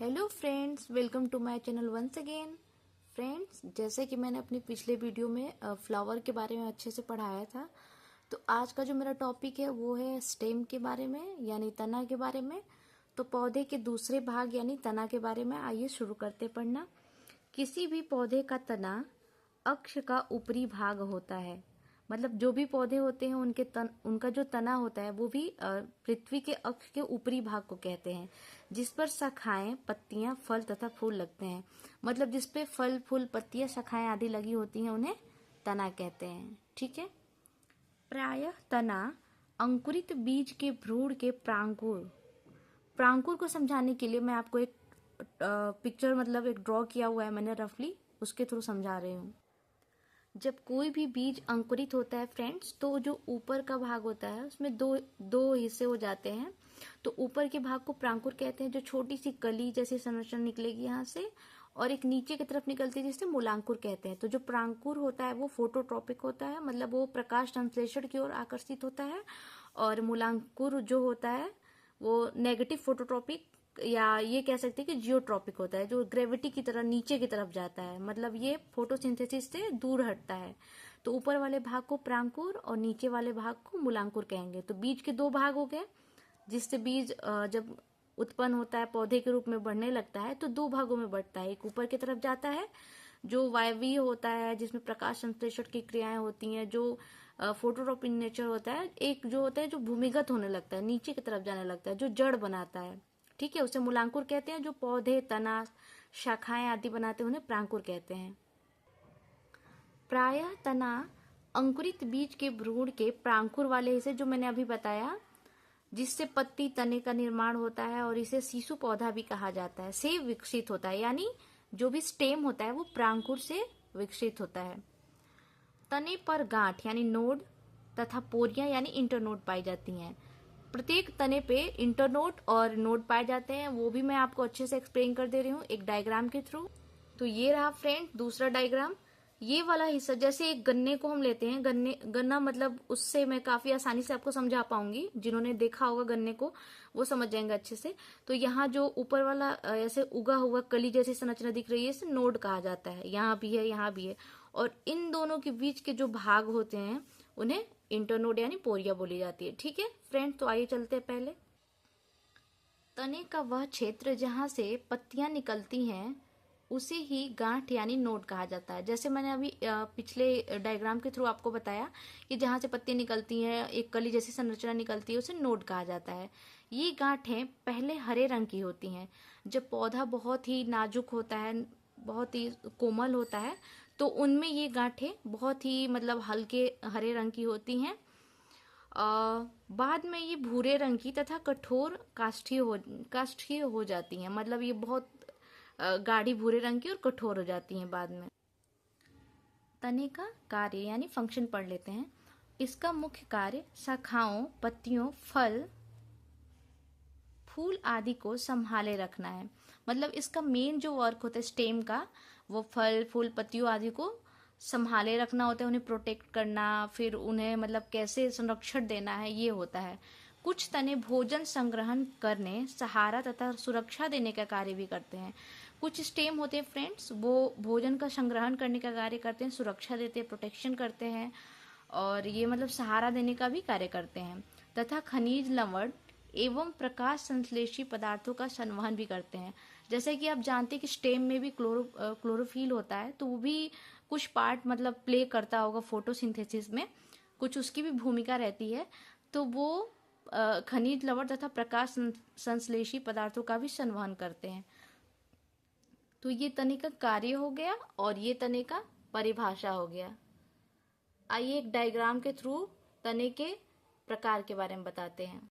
Hello friends, welcome to my channel once again. Friends, जैसे कि मैंने अपनी पिछले वीडियो में फ्लावर के बारे में अच्छे से पढ़ाया था, तो आज का जो मेरा टॉपिक है वो है स्टेम के बारे में, यानी तना के बारे में। तो पौधे के दूसरे भाग यानी तना के बारे में आइए शुरू करते पढ़ना। किसी भी पौधे का तना अक्ष का ऊपरी भाग होता है। मतलब जो भी पौधे होते हैं उनका जो तना होता है वो भी पृथ्वी के अक्ष के ऊपरी भाग को कहते हैं, जिस पर शाखाएं, पत्तियां, फल तथा फूल लगते हैं। मतलब जिस पे फल, फूल, पत्तियां, शाखाएं आदि लगी होती हैं उन्हें तना कहते हैं। ठीक है। प्रायः तना अंकुरित बीज के भ्रूण के प्रांकुर को समझाने के लिए मैं आपको एक पिक्चर मतलब एक ड्रॉ किया हुआ है मैंने रफली, उसके थ्रू समझा रही हूँ। जब कोई भी बीज अंकुरित होता है फ्रेंड्स, तो जो ऊपर का भाग होता है उसमें दो हिस्से हो जाते हैं। तो ऊपर के भाग को प्रांकुर कहते हैं, जो छोटी सी कली जैसी संरचना निकलेगी यहाँ से, और एक नीचे की तरफ निकलती है जिसे मूलांकुर कहते हैं। तो जो प्रांकुर होता है वो फोटोट्रॉपिक होता है, मतलब वो प्रकाश संश्लेषण की ओर आकर्षित होता है, और मूलांकुर जो होता है वो नेगेटिव फोटोट्रॉपिक या ये कह सकते हैं कि जियोट्रॉपिक होता है, जो ग्रेविटी की तरह नीचे की तरफ जाता है। मतलब ये फोटोसिंथेसिस से दूर हटता है। तो ऊपर वाले भाग को प्रांकुर और नीचे वाले भाग को मूलांकुर कहेंगे। तो बीज के दो भाग हो गए, जिससे बीज जब उत्पन्न होता है, पौधे के रूप में बढ़ने लगता है, तो दो भागों में बढ़ता है। एक ऊपर की तरफ जाता है जो वायवीय होता है, जिसमें प्रकाश संश्लेषण की क्रियाएं होती हैं, जो फोटोट्रॉपिक नेचर होता है। एक जो होता है जो भूमिगत होने लगता है, नीचे की तरफ जाने लगता है, जो जड़ बनाता है। ठीक है, उसे मूलांकुर कहते हैं। जो पौधे, तना, शाखाएं आदि बनाते हैं उन्हें प्रांकुर कहते हैं। प्रायः तना अंकुरित बीज के भ्रूण के प्रांकुर वाले हिस्से, जो मैंने अभी बताया, जिससे पत्ती, तने का निर्माण होता है, और इसे शिशु पौधा भी कहा जाता है, से विकसित होता है। यानी जो भी स्टेम होता है वो प्रांकुर से विकसित होता है। तने पर गांठ यानी नोड तथा पोरियां यानी इंटरनोड पाई जाती हैं। प्रत्येक तने पे इंटरनोड और नोड पाए जाते हैं, वो भी मैं आपको अच्छे से एक्सप्लेन कर दे रही हूँ एक डायग्राम के थ्रू। तो ये रहा फ्रेंड दूसरा डायग्राम। ये वाला हिस्सा, जैसे एक गन्ने को हम लेते हैं, गन्ना मतलब उससे मैं काफी आसानी से आपको समझा पाऊंगी। जिन्होंने देखा होगा गन्ने को वो समझ जाएंगे अच्छे से। तो यहाँ जो ऊपर वाला ऐसे उगा हुआ कली जैसी संरचना दिख रही है, इसे नोड कहा जाता है। यहाँ भी है, यहाँ भी है, और इन दोनों के बीच के जो भाग होते हैं उन्हें इंटरनोड यानी पोरिया बोली जाती है। ठीक है फ्रेंड, तो आइए चलते हैं पहले। तने का वह क्षेत्र जहां से पत्तियां निकलती हैं उसे ही गांठ यानी नोड कहा जाता है। जैसे मैंने अभी पिछले डायग्राम के थ्रू आपको बताया कि जहां से पत्तियां निकलती हैं, एक कली जैसी संरचना निकलती है, उसे नोड कहा जाता है। ये गांठें पहले हरे रंग की होती हैं। जब पौधा बहुत ही नाजुक होता है, बहुत ही कोमल होता है, तो उनमें ये गांठें बहुत ही मतलब हल्के हरे रंग की होती हैं। बाद में ये भूरे रंग की तथा कठोर काष्ठीय हो जाती हैं। मतलब ये बहुत गाढ़ी भूरे रंग की और कठोर हो जाती हैं बाद में। तने का कार्य यानी फंक्शन पढ़ लेते हैं। इसका मुख्य कार्य शाखाओं, पत्तियों, फल, फूल आदि को संभाले रखना है। मतलब इसका मेन जो वर्क होता है स्टेम का, वो फल, फूल, पत्तियों आदि को संभाले रखना होता है, उन्हें प्रोटेक्ट करना, फिर उन्हें मतलब कैसे संरक्षण देना है, ये होता है। कुछ तने भोजन संग्रहण करने, सहारा तथा सुरक्षा देने का कार्य भी करते हैं। कुछ स्टेम होते हैं फ्रेंड्स, वो भोजन का संग्रहण करने का कार्य करते हैं, सुरक्षा देते हैं, प्रोटेक्शन करते हैं, और ये मतलब सहारा देने का भी कार्य करते हैं, तथा खनिज, लवण एवं प्रकाश संश्लेषी पदार्थों का संवहन भी करते हैं। जैसे कि आप जानते हैं कि स्टेम में भी क्लोरोफिल होता है, तो वो भी कुछ पार्ट मतलब प्ले करता होगा फोटोसिंथेसिस में, कुछ उसकी भी भूमिका रहती है। तो वो खनिज, लवण तथा प्रकाश संश्लेषी पदार्थों का भी संवहन करते हैं। तो ये तने का कार्य हो गया और ये तने का परिभाषा हो गया। आइए एक डायग्राम के थ्रू तने के प्रकार के बारे में बताते हैं।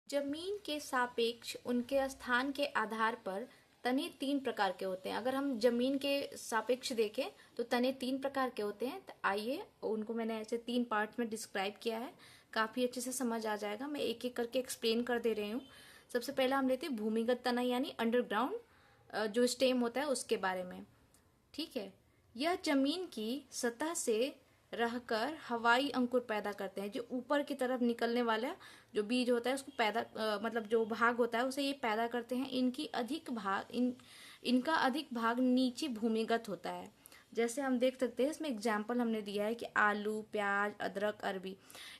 जमीन के सापेक्ष उनके स्थान के आधार पर तने तीन प्रकार के होते हैं। अगर हम जमीन के सापेक्ष देखें तो तने तीन प्रकार के होते हैं। तो आइए उनको मैंने ऐसे तीन पार्ट में डिस्क्राइब किया है, काफी अच्छे से समझ आ जाएगा। मैं एक एक करके एक्सप्लेन कर दे रही हूँ। सबसे पहला हम लेते हैं भूमिगत तना यानी अंडरग्राउंड जो स्टेम होता है उसके बारे में। ठीक है, यह जमीन की सतह से रहकर हवाई अंकुर पैदा करते हैं। जो ऊपर की तरफ निकलने वाला जो बीज होता है उसको मतलब जो भाग होता है उसे ये पैदा करते हैं। इनका अधिक भाग नीचे भूमिगत होता है। जैसे हम देख सकते हैं, इसमें एग्जाम्पल हमने दिया है कि आलू, प्याज, अदरक, अरबी,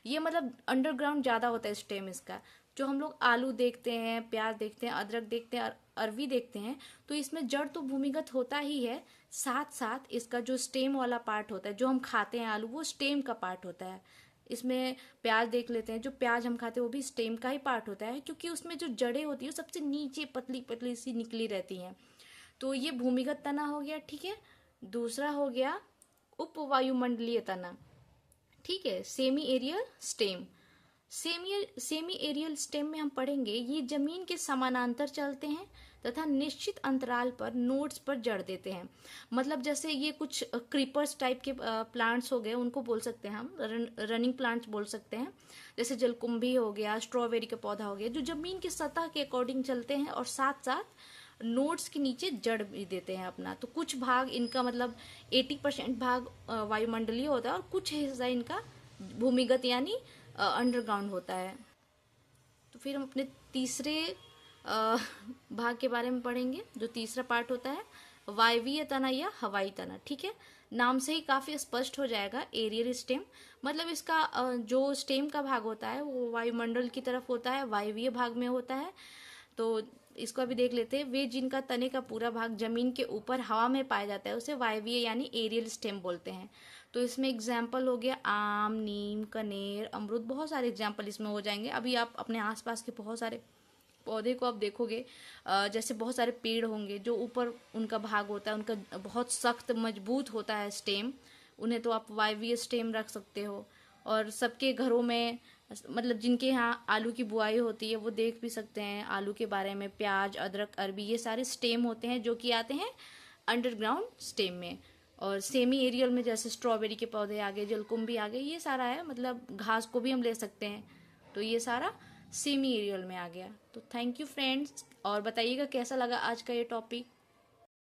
ये मतलब अंडरग्राउंड ज़्यादा होता है स्टेम इसका। जो हम लोग आलू देखते हैं, प्याज देखते हैं, अदरक देखते हैं, अरबी देखते हैं, तो इसमें जड़ तो भूमिगत होता ही है, साथ साथ इसका जो स्टेम वाला पार्ट होता है, जो हम खाते हैं आलू, वो स्टेम का पार्ट होता है। इसमें प्याज देख लेते हैं, जो प्याज हम खाते हैं वो भी स्टेम का ही पार्ट होता है, क्योंकि उसमें जो जड़ें होती है वो सबसे नीचे पतली पतली सी निकली रहती हैं। तो ये भूमिगत तना हो गया, ठीक है। दूसरा हो गया उपवायुमंडलीय तना, ठीक है, semi aerial stem. Semi aerial stem में हम पढ़ेंगे ये जमीन के समानांतर चलते हैं तथा निश्चित अंतराल पर नोड्स पर जड़ देते हैं। मतलब जैसे ये कुछ क्रीपर्स टाइप के प्लांट्स हो गए, उनको बोल सकते हैं हम रनिंग प्लांट्स बोल सकते हैं। जैसे जलकुंभी हो गया, स्ट्रॉबेरी का पौधा हो गया, जो जमीन की सतह के अकॉर्डिंग चलते हैं और साथ साथ नोड्स के नीचे जड़ भी देते हैं अपना। तो कुछ भाग इनका मतलब 80% भाग वायुमंडलीय होता है और कुछ हिस्सा इनका भूमिगत यानी अंडरग्राउंड होता है। तो फिर हम अपने तीसरे भाग के बारे में पढ़ेंगे। जो तीसरा पार्ट होता है वायवीय तना या हवाई तना, ठीक है। नाम से ही काफी स्पष्ट हो जाएगा, एरियल स्टेम। मतलब इसका जो स्टेम का भाग होता है वो वायुमंडल की तरफ होता है, वायवीय भाग में होता है। तो इसको अभी देख लेते हैं। वे जिनका तने का पूरा भाग जमीन के ऊपर हवा में पाया जाता है उसे वायवीय यानी एरियल स्टेम बोलते हैं। तो इसमें एग्जाम्पल हो गया आम, नीम, कनेर, अमरूद, बहुत सारे एग्जाम्पल इसमें हो जाएंगे। अभी आप अपने आसपास के बहुत सारे पौधे को आप देखोगे, जैसे बहुत सारे पेड़ होंगे जो ऊपर उनका भाग होता है, उनका बहुत सख्त मजबूत होता है स्टेम, उन्हें तो आप वायवीय स्टेम रख सकते हो। और सबके घरों में मतलब जिनके यहाँ आलू की बुआई होती है वो देख भी सकते हैं आलू के बारे में। प्याज, अदरक, अरबी, ये सारे स्टेम होते हैं जो कि आते हैं अंडरग्राउंड स्टेम में। और सेमी एरियल में जैसे स्ट्रॉबेरी के पौधे आ गए, जलकुंभी आ गए, ये सारा है। मतलब घास को भी हम ले सकते हैं, तो ये सारा सेमी एरियल में आ गया। तो थैंक यू फ्रेंड्स, और बताइएगा कैसा लगा आज का ये टॉपिक।